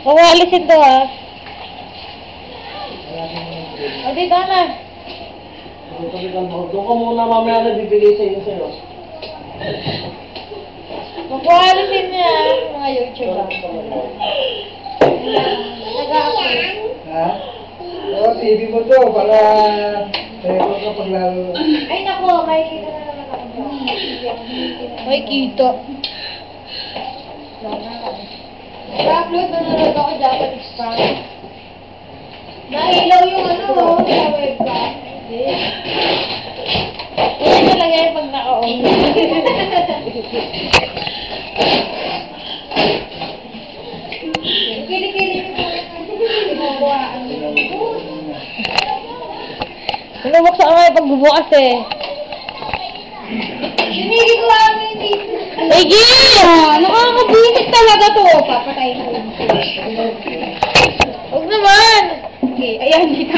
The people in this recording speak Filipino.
Mawalisin to ha. O, dito na. Doon ka muna mamaya na bibigay sa inyo sa'yo. Mawalisin niya mga YouTuber. Nag-a-upload. Ha? Oo, TV mo to para sa'yo ka paglaro. Ay naku, may kita na naman ako dyan. May kita. Nag-upload na naman ako Japanese pa. Nahilaw yung ano sa webcam. Ito talaga yung pag naka-on. Kili-kili ko. Pinubuksan ko yung pagbubukas eh. Sinigi ko namin dito. Sige! Nakakabuisit talaga to. Papatayin ko yun. Huwag naman! Okay, ayan dito.